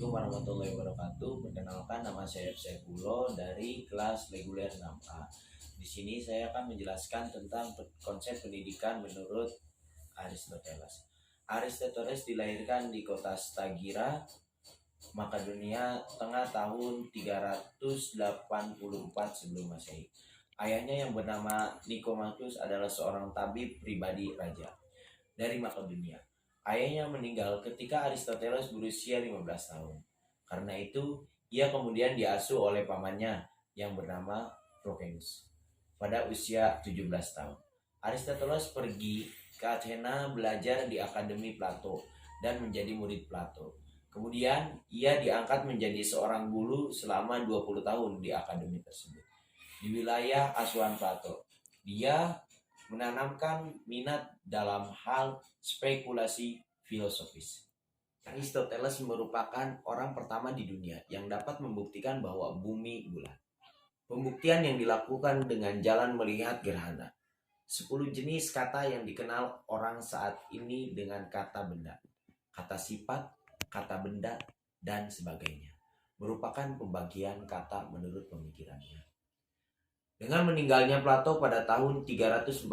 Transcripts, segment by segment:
Assalamualaikum warahmatullahi wabarakatuh. Perkenalkan, nama saya Saifullah dari kelas reguler 6A. Di sini saya akan menjelaskan tentang konsep pendidikan menurut Aristoteles. Aristoteles dilahirkan di kota Stagira, Makedonia Tengah tahun 384 sebelum Masehi. Ayahnya yang bernama Nikomakus adalah seorang tabib pribadi raja dari Makedonia. Ayahnya meninggal ketika Aristoteles berusia 15 tahun. Karena itu, ia kemudian diasuh oleh pamannya yang bernama Prokenus pada usia 17 tahun. Aristoteles pergi ke Athena belajar di Akademi Plato dan menjadi murid Plato. Kemudian, ia diangkat menjadi seorang guru selama 20 tahun di akademi tersebut. Di wilayah asuhan Plato, dia menanamkan minat dalam hal spekulasi filosofis. Aristoteles merupakan orang pertama di dunia yang dapat membuktikan bahwa bumi bulat. Pembuktian yang dilakukan dengan jalan melihat gerhana. 10 jenis kata yang dikenal orang saat ini dengan kata benda, kata sifat, kata benda, dan sebagainya merupakan pembagian kata menurut pemikirannya. Dengan meninggalnya Plato pada tahun 347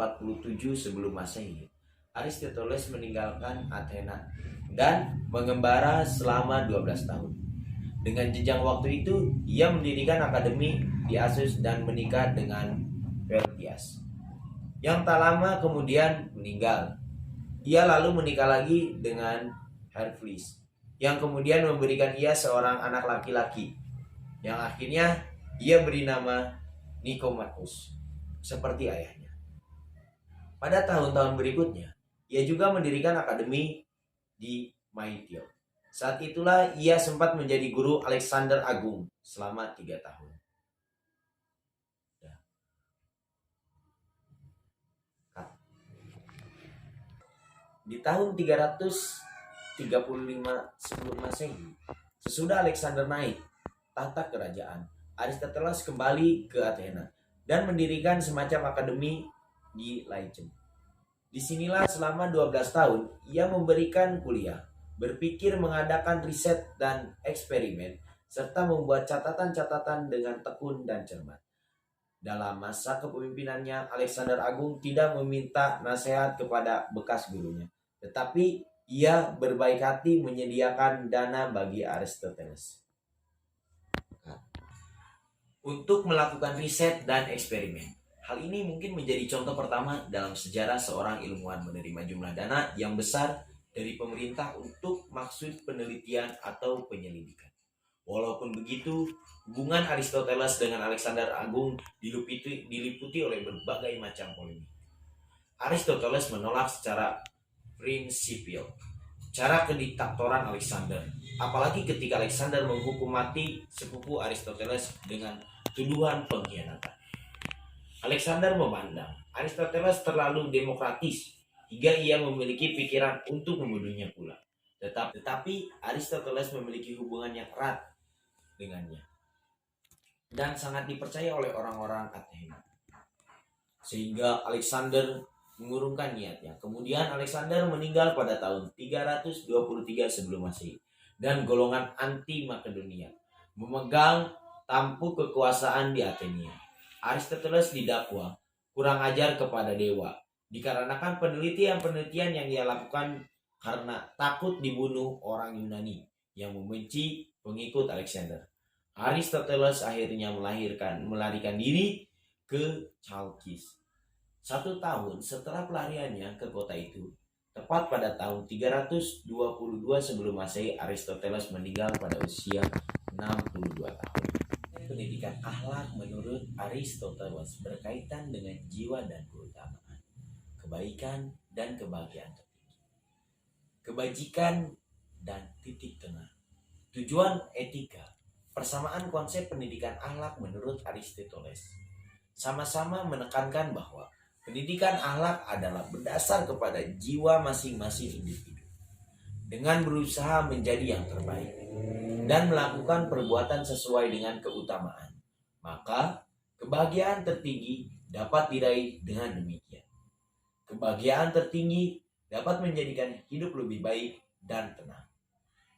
sebelum Masehi, Aristoteles meninggalkan Athena dan mengembara selama 12 tahun. Dengan jenjang waktu itu, ia mendirikan akademi di Asus dan menikah dengan Peltias, yang tak lama kemudian meninggal. Ia lalu menikah lagi dengan Hercules, yang kemudian memberikan ia seorang anak laki-laki, yang akhirnya ia beri nama Nikomakus, seperti ayahnya. Pada tahun-tahun berikutnya, ia juga mendirikan akademi di Maitio. Saat itulah ia sempat menjadi guru Alexander Agung selama 3 tahun. Di tahun 335 sebelum Masehi, sesudah Alexander naik tahta kerajaan, Aristoteles kembali ke Athena dan mendirikan semacam akademi di Lyceum. Disinilah selama 12 tahun ia memberikan kuliah, berpikir mengadakan riset dan eksperimen, serta membuat catatan-catatan dengan tekun dan cermat. Dalam masa kepemimpinannya, Alexander Agung tidak meminta nasihat kepada bekas gurunya, tetapi ia berbaik hati menyediakan dana bagi Aristoteles untuk melakukan riset dan eksperimen. Hal ini mungkin menjadi contoh pertama dalam sejarah seorang ilmuwan menerima jumlah dana yang besar dari pemerintah untuk maksud penelitian atau penyelidikan. Walaupun begitu, hubungan Aristoteles dengan Alexander Agung diliputi oleh berbagai macam polemik. Aristoteles menolak secara prinsipil cara kediktatoran Alexander, apalagi ketika Alexander menghukum mati sepupu Aristoteles dengan tuduhan pengkhianatan. Alexander memandang Aristoteles terlalu demokratis hingga ia memiliki pikiran untuk membunuhnya pula. Tetapi Aristoteles memiliki hubungan yang erat dengannya dan sangat dipercaya oleh orang-orang Athena, sehingga Alexander mengurungkan niatnya. Kemudian Alexander meninggal pada tahun 323 sebelum Masehi dan golongan anti Makedonia memegang tampuk kekuasaan di Athenia. Aristoteles didakwa kurang ajar kepada dewa dikarenakan penelitian-penelitian yang dia lakukan karena takut dibunuh orang Yunani yang membenci pengikut Alexander. Aristoteles akhirnya melarikan diri ke Chalkis. 1 tahun setelah pelariannya ke kota itu, tepat pada tahun 322 sebelum Masehi, Aristoteles meninggal pada usia 62 tahun. Pendidikan akhlak menurut Aristoteles berkaitan dengan jiwa dan keutamaan, kebaikan dan kebahagiaan tertinggi, kebajikan dan titik tengah, tujuan etika. Persamaan konsep pendidikan akhlak menurut Aristoteles sama-sama menekankan bahwa pendidikan akhlak adalah berdasar kepada jiwa masing-masing individu dengan berusaha menjadi yang terbaik dan melakukan perbuatan sesuai dengan keutamaan, maka kebahagiaan tertinggi dapat diraih dengan demikian. Kebahagiaan tertinggi dapat menjadikan hidup lebih baik dan tenang.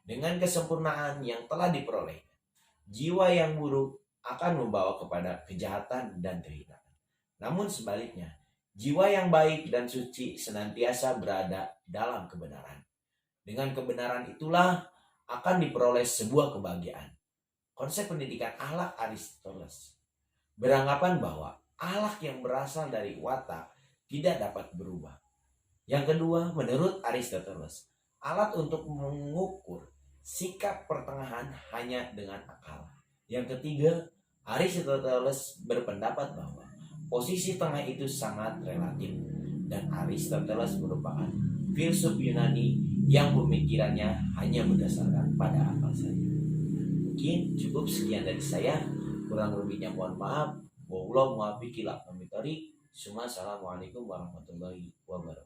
Dengan kesempurnaan yang telah diperoleh, jiwa yang buruk akan membawa kepada kejahatan dan kehinaan. Namun sebaliknya, jiwa yang baik dan suci senantiasa berada dalam kebenaran. Dengan kebenaran itulah akan diperoleh sebuah kebahagiaan. Konsep pendidikan akhlak Aristoteles beranggapan bahwa akhlak yang berasal dari watak tidak dapat berubah. Yang kedua, menurut Aristoteles, alat untuk mengukur sikap pertengahan hanya dengan akal. Yang ketiga, Aristoteles berpendapat bahwa posisi tengah itu sangat relatif, dan Aristoteles merupakan filsuf Yunani yang pemikirannya hanya berdasarkan pada akal saja. Mungkin cukup sekian dari saya, kurang lebihnya mohon maaf. Wassalamualaikum warahmatullahi wabarakatuh.